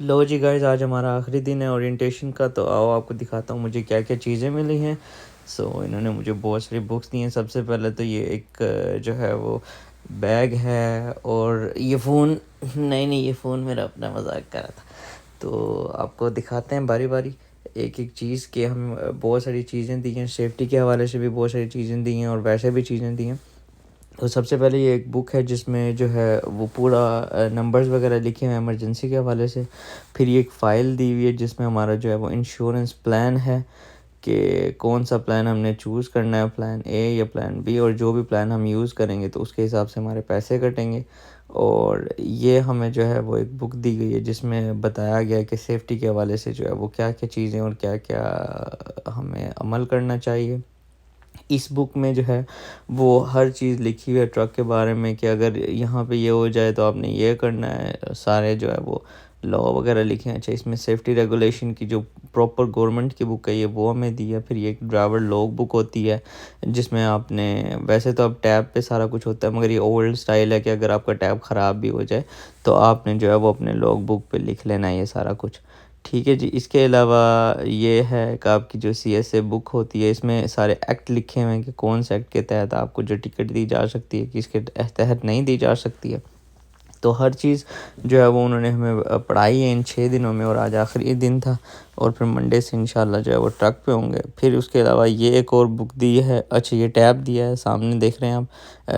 लो जी guys, आज हमारा आखिरी दिन है ओरिएंटेशन का। तो आओ आपको दिखाता हूँ मुझे क्या क्या चीज़ें मिली हैं। इन्होंने मुझे बहुत सारी बुक्स दी हैं। सबसे पहले तो ये एक जो है वो बैग है, और ये फ़ोन नहीं ये फ़ोन मेरा अपना मजाक कर रहा था। तो आपको दिखाते हैं बारी बारी एक एक चीज़ के। हम बहुत सारी चीज़ें दी हैं, सेफ्टी के हवाले से भी बहुत सारी चीज़ें दी हैं और वैसे भी चीज़ें दी हैं। तो सबसे पहले ये एक बुक है जिसमें जो है वो पूरा नंबर्स वगैरह लिखे हुए हैं इमरजेंसी के हवाले से। फिर ये एक फ़ाइल दी हुई है जिसमें हमारा जो है वो इंश्योरेंस प्लान है कि कौन सा प्लान हमने चूज़ करना है, प्लान ए या प्लान बी, और जो भी प्लान हम यूज़ करेंगे तो उसके हिसाब से हमारे पैसे कटेंगे। और ये हमें जो है वो एक बुक दी गई है जिसमें बताया गया है कि सेफ्टी के हवाले से जो है वो क्या क्या चीज़ें और क्या क्या हमें अमल करना चाहिए। इस बुक में जो है वो हर चीज़ लिखी हुई है ट्रक के बारे में कि अगर यहाँ पे ये हो जाए तो आपने ये करना है। सारे जो है वो लॉ वगैरह लिखे हैं। अच्छा, इसमें सेफ्टी रेगुलेशन की जो प्रॉपर गवर्नमेंट की बुक है ये वो हमें दी है। फिर ये एक ड्राइवर लॉग बुक होती है जिसमें आपने, वैसे तो अब टैब पे सारा कुछ होता है मगर ये ओल्ड स्टाइल है कि अगर आपका टैब ख़राब भी हो जाए तो आपने जो है वो अपने लॉग बुक पे लिख लेना है ये सारा कुछ। ठीक है जी। इसके अलावा ये है कि आपकी जो CSA बुक होती है इसमें सारे एक्ट लिखे हुए हैं कि कौन से एक्ट के तहत आपको जो टिकट दी जा सकती है, किसके तहत नहीं दी जा सकती है। तो हर चीज़ जो है वो उन्होंने हमें पढ़ाई है इन 6 दिनों में, और आज आखिरी दिन था और फिर मंडे से इंशाल्लाह जो है वो ट्रक पे होंगे। फिर उसके अलावा ये एक और बुक दी है। अच्छा, ये टैब दिया है, सामने देख रहे हैं आप।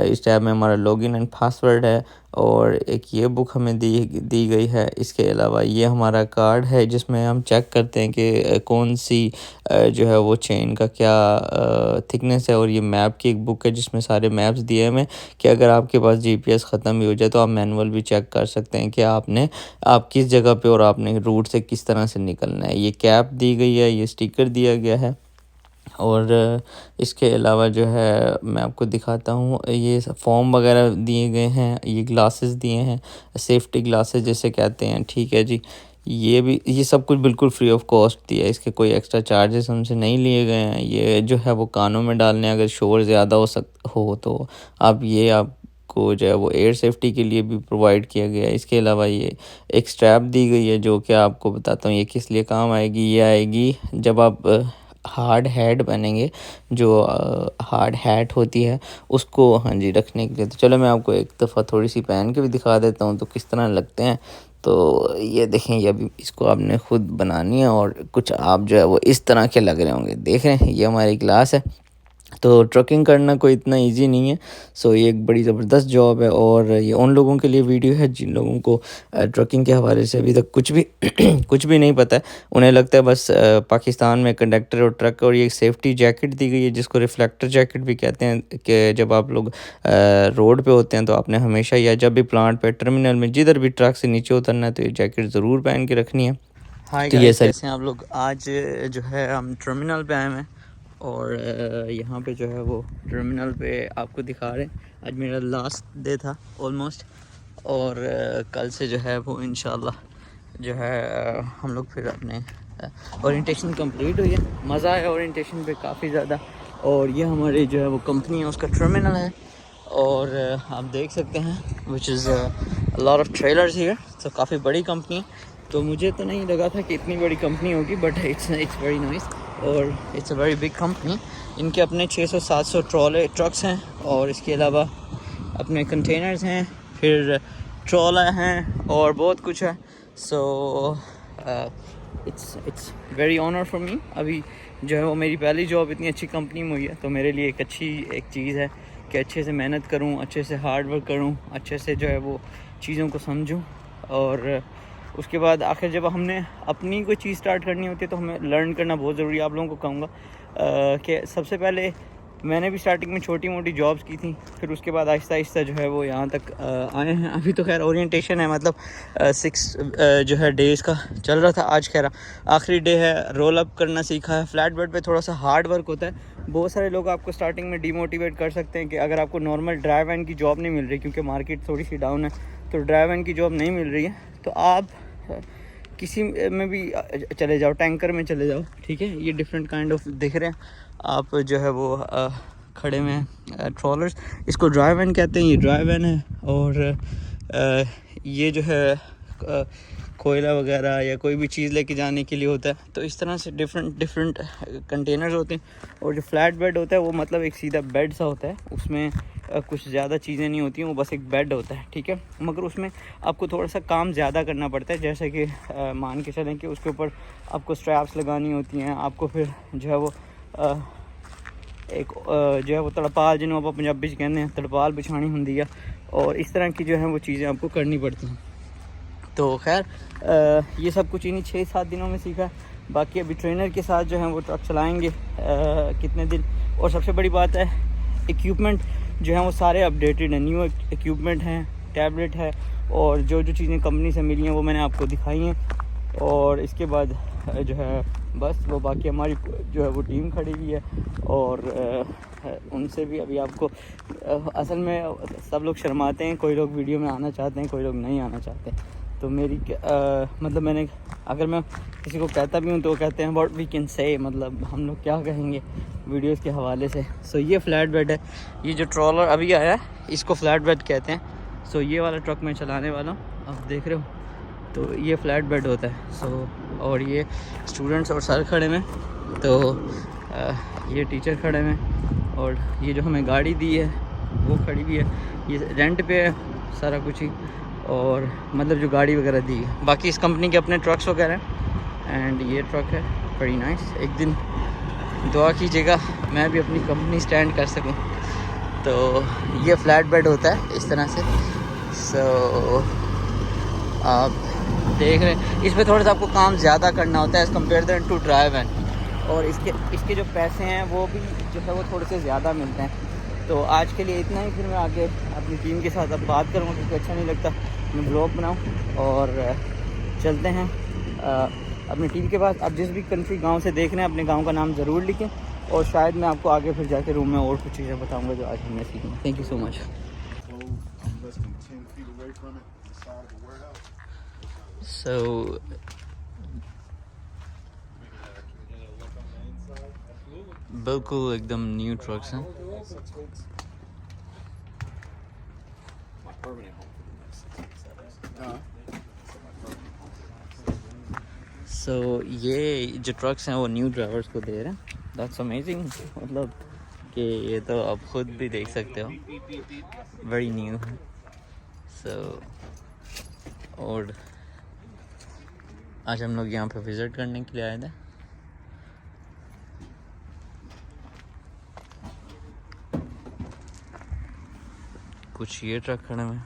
इस टैब में हमारा लॉगिन एंड पासवर्ड है, और एक ये बुक हमें दी गई है। इसके अलावा ये हमारा कार्ड है जिसमें हम चेक करते हैं कि कौन सी जो है वो चेन का क्या थिकनेस है। और ये मैप की एक बुक है जिसमें सारे मैप्स दिए हुए हैं कि अगर आपके पास GPS ख़त्म भी हो जाए तो आप मैनुअल भी चेक कर सकते हैं कि आप किस जगह पे और आपने रूट से किस तरह से निकलना है। ये कैप दी गई है, ये स्टिकर दिया गया है। और इसके अलावा जो है मैं आपको दिखाता हूँ, ये फॉर्म वगैरह दिए गए हैं। ये ग्लासेस दिए हैं, सेफ्टी ग्लासेस जैसे कहते हैं। ठीक है जी। ये सब कुछ बिल्कुल फ्री ऑफ कॉस्ट दिया है, इसके कोई एक्स्ट्रा चार्जेस हमसे नहीं लिए गए हैं। ये जो है वो कानों में डालने, अगर शोर ज़्यादा हो तो आपको जो है वो एयर सेफ्टी के लिए भी प्रोवाइड किया गया है। इसके अलावा ये एक स्ट्रैप दी गई है जो कि आपको बताता हूँ ये किस लिए काम आएगी। ये आएगी जब आप हार्ड हैट पहनेंगे, जो हार्ड हैट होती है उसको, हाँ जी, रखने के लिए। तो चलो मैं आपको एक दफ़ा थोड़ी सी पहन के भी दिखा देता हूँ तो किस तरह लगते हैं। तो ये देखें, ये अभी इसको आपने ख़ुद बनानी है और कुछ आप जो है वो इस तरह के लग रहे होंगे। देख रहे हैं, ये हमारी ग्लास है। तो ट्रकिंग करना कोई इतना इजी नहीं है। ये एक बड़ी ज़बरदस्त जॉब है, और ये उन लोगों के लिए वीडियो है जिन लोगों को ट्रकिंग के हवाले से अभी तक कुछ भी कुछ भी नहीं पता है। उन्हें लगता है बस पाकिस्तान में कंडक्टर और ट्रक, और ये एक सेफ्टी जैकेट दी गई है जिसको रिफ्लेक्टर जैकेट भी कहते हैं कि जब आप लोग रोड पे होते हैं तो आपने हमेशा, या जब भी प्लांट पे, टर्मिनल में, जिधर भी ट्रक से नीचे उतरना है तो ये जैकेट ज़रूर पहन के रखनी है। हाय तो ये गाइस, सर कैसे हैं आप लोग। आज जो है हम टर्मिनल पे आए हैं, और यहाँ पे जो है वो टर्मिनल पे आपको दिखा रहे हैं। आज मेरा लास्ट डे था ऑलमोस्ट, और कल से जो है वो इंशाल्लाह जो है हम लोग फिर अपने ओरिएंटेशन कंप्लीट हुई है। मज़ा आया ओरिएंटेशन पे काफ़ी ज़्यादा। और ये हमारी जो है वो कंपनी है, उसका टर्मिनल है, और आप देख सकते हैं which is lot of trailers here. तो काफ़ी बड़ी कंपनी है। तो मुझे तो नहीं लगा था कि इतनी बड़ी कंपनी होगी, बट इट्स वेरी नाइस, और it's a very big company. इनके अपने 600-700 ट्रक्स हैं, और इसके अलावा अपने कंटेनर्स हैं, फिर ट्रॉलर हैं, और बहुत कुछ है। It's very honour for me. अभी जो है वो मेरी पहली जॉब इतनी अच्छी कंपनी में हुई है, तो मेरे लिए एक चीज़ है कि अच्छे से मेहनत करूं, अच्छे से हार्ड वर्क करूं, अच्छे से जो है वो चीज़ों को समझूं। और उसके बाद आखिर जब हमने अपनी कोई चीज़ स्टार्ट करनी होती है तो हमें लर्न करना बहुत ज़रूरी है। आप लोगों को कहूँगा कि सबसे पहले मैंने भी स्टार्टिंग में छोटी मोटी जॉब्स की थी, फिर उसके बाद आहिस्ता आहिस्ता जो है वो यहाँ तक आए हैं। अभी तो खैर ओरिएंटेशन है, मतलब 6 जो है डेज़ का चल रहा था। आज खैर आखिरी डे है। रोल अप करना सीखा है। फ्लैट बेड पे थोड़ा सा हार्ड वर्क होता है। बहुत सारे लोग आपको स्टार्टिंग में डीमोटिवेट कर सकते हैं कि अगर आपको नॉर्मल ड्राइव एंड की जॉब नहीं मिल रही, क्योंकि मार्केट थोड़ी सी डाउन है, तो ड्राइव एंड की जॉब नहीं मिल रही है तो आप किसी में भी चले जाओ, टैंकर में चले जाओ। ठीक है, ये डिफरेंट काइंड ऑफ दिख रहे हैं आप जो है वो खड़े में ट्रॉलर्स, इसको ड्राइव वैन कहते हैं। ये ड्राइव वैन है, और ये जो है कोयला वगैरह या कोई भी चीज़ लेके जाने के लिए होता है। तो इस तरह से डिफरेंट कंटेनर्स होते हैं। और जो फ्लैट बेड होता है वो मतलब एक सीधा बेड सा होता है, उसमें कुछ ज़्यादा चीज़ें नहीं होती हैं, वो बस एक बेड होता है, ठीक है। मगर उसमें आपको थोड़ा सा काम ज़्यादा करना पड़ता है, जैसे कि मान के चलें कि उसके ऊपर आपको स्ट्रैप्स लगानी होती हैं, आपको फिर जो है वो एक जो है वो तड़पाल, जिन्हों आप पंजाबी कहते हैं, तड़पाल बिछानी होती है, और इस तरह की जो है वो चीज़ें आपको करनी पड़ती हैं। तो खैर ये सब कुछ इन्हीं 6-7 दिनों में सीखा। बाकी अभी ट्रेनर के साथ जो है वो ट्रक चलाएँगे कितने दिन। और सबसे बड़ी बात है, इक्विपमेंट जो है वो सारे अपडेटेड हैं, न्यू इक्विपमेंट हैं, टैबलेट है, और जो चीज़ें कंपनी से मिली हैं वो मैंने आपको दिखाई हैं। और इसके बाद जो है बस वो बाकी हमारी जो है वो टीम खड़ी हुई है, और उनसे भी अभी आपको असल में सब लोग शर्माते हैं, कोई लोग वीडियो में आना चाहते हैं, कोई लोग नहीं आना चाहते। तो मेरी मतलब मैंने अगर मैं किसी को कहता भी हूँ तो वो कहते हैं व्हाट वी कैन से, मतलब हम लोग क्या कहेंगे वीडियोस के हवाले से। सो ये फ्लैट बेड है, ये जो ट्रॉलर अभी आया है इसको फ्लैट बेड कहते हैं। सो ये वाला ट्रक मैं चलाने वाला हूँ, आप देख रहे हो, तो ये फ्लैट बेड होता है। सो और ये स्टूडेंट्स और सर खड़े में, तो ये टीचर खड़े में, और ये जो हमें गाड़ी दी है वो खड़ी भी है, ये रेंट पे है सारा कुछ ही, और मतलब जो गाड़ी वगैरह दी है। बाकी इस कंपनी के अपने ट्रक्स वगैरह हैं, एंड ये ट्रक है बड़ी नाइस। एक दिन दुआ कीजिएगा मैं भी अपनी कंपनी स्टैंड कर सकूं। तो ये फ्लैट बेड होता है इस तरह से। सो आप देख रहे हैं, इसमें थोड़ा सा आपको काम ज़्यादा करना होता है as compare to drive end, और इसके जो पैसे हैं वो भी जो है वो थोड़े से ज़्यादा मिलते हैं। तो आज के लिए इतना ही, फिर मैं आगे अपनी टीम के साथ अब बात करूँगा, क्योंकि अच्छा नहीं लगता मैं ब्लॉग बनाऊँ। और चलते हैं अपनी टीम के पास। अब जिस भी कंट्री गांव से देख रहे हैं अपने गांव का नाम ज़रूर लिखें, और शायद मैं आपको आगे फिर जाके रूम में और कुछ चीज़ें बताऊँगा जो आज हमने सीखी। Thank you so much. So बिल्कुल एकदम न्यू ट्रक्स हैं। सो ये जो ट्रक्स हैं वो न्यू ड्राइवर्स को दे रहे हैं। दैट्स अमेजिंग, मतलब कि ये तो आप खुद भी देख सकते हो, वेरी न्यू है। सो और आज हम लोग यहाँ पे विज़िट करने के लिए आए थे। कुछ ये ट्रक खड़े हैं।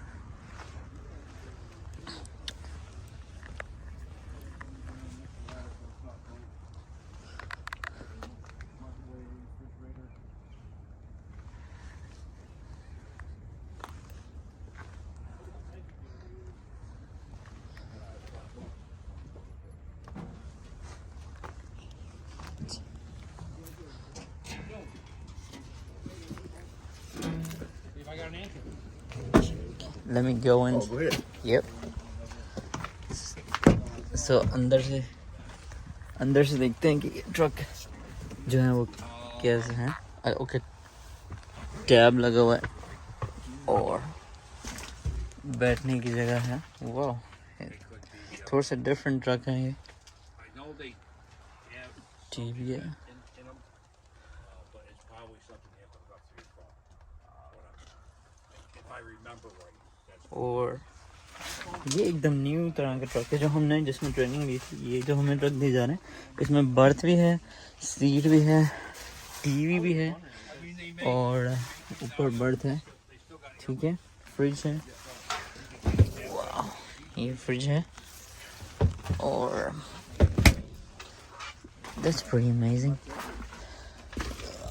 Let me go in. Oh, go ahead. Yep. So अंदर से देखते हैं कि ये ट्रक जो है वो कैसे हैं। ओके, टैब लगा हुआ है और बैठने की जगह है। वाह, थोड़ा सा डिफरेंट ट्रक है ये। टीवी है। और ये एकदम न्यू तरह का ट्रक है जो हमने जिसमें ट्रेनिंग ली थी। ये जो हमें ट्रक दिए जा रहे हैं इसमें बर्थ भी है, सीट भी है, टीवी भी है, और ऊपर बर्थ है, ठीक है, फ्रिज है। वाह, ये फ्रिज है, और दैट्स प्रीटी अमेजिंग।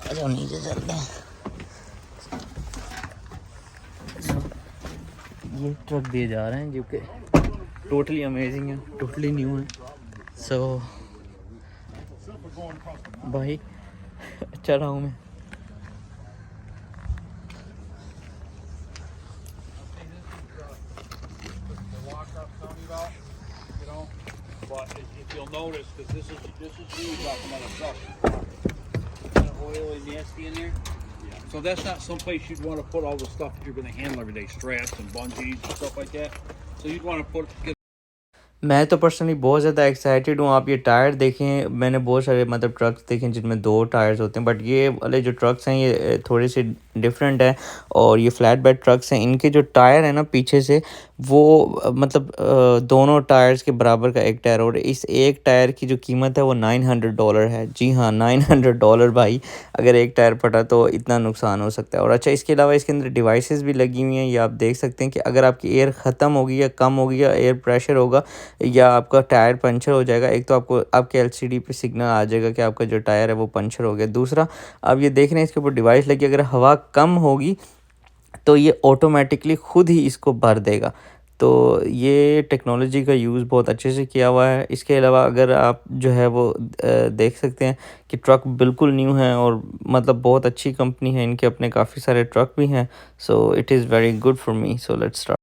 अच्छा नीचे चलते हैं। ये ट्रक दिए जा रहे हैं जो कि टोटली अमेजिंग है, टोटली न्यू है। सो भाई अच्छा रहा हूँ मैं। But if you'll notice, because this is used off another truck. Kind of oily and nasty in there. Yeah. So that's not someplace you'd want to put all the stuff that you're going to handle every day, straps and bungees and stuff like that. So you'd want to मैं तो personally बहुत ज़्यादा excited हूँ। आप ये tyre देखें, मैंने बहुत सारे मतलब ट्रक्स देखे हैं जिनमें 2 टायर्स होते हैं, बट ये वाले जो ट्रक्स हैं ये थोड़े से डिफरेंट है। और ये फ्लैट बेड ट्रक्स हैं, इनके जो टायर है ना पीछे से वो मतलब दोनों टायर्स के बराबर का एक टायर, और इस एक टायर की जो कीमत है वो $900 है। जी हाँ, $900 भाई। अगर एक टायर फटा तो इतना नुकसान हो सकता है। और अच्छा, इसके अलावा इसके अंदर डिवाइसेस भी लगी हुई हैं। ये आप देख सकते हैं कि अगर आपकी एयर ख़त्म होगी या कम होगी या एयर प्रेशर होगा या आपका टायर पंचर हो जाएगा, एक तो आपको आपके एलसीडी पे सिग्नल आ जाएगा कि आपका जो टायर है वो पंचर हो गया। दूसरा, आप ये देख रहे हैं इसके ऊपर डिवाइस लगी, अगर हवा कम होगी तो ये ऑटोमेटिकली खुद ही इसको भर देगा। तो ये टेक्नोलॉजी का यूज़ बहुत अच्छे से किया हुआ है। इसके अलावा अगर आप जो है वो देख सकते हैं कि ट्रक बिल्कुल न्यू है और मतलब बहुत अच्छी कंपनी है, इनके अपने काफ़ी सारे ट्रक भी हैं। So it is very good for me. So let's start.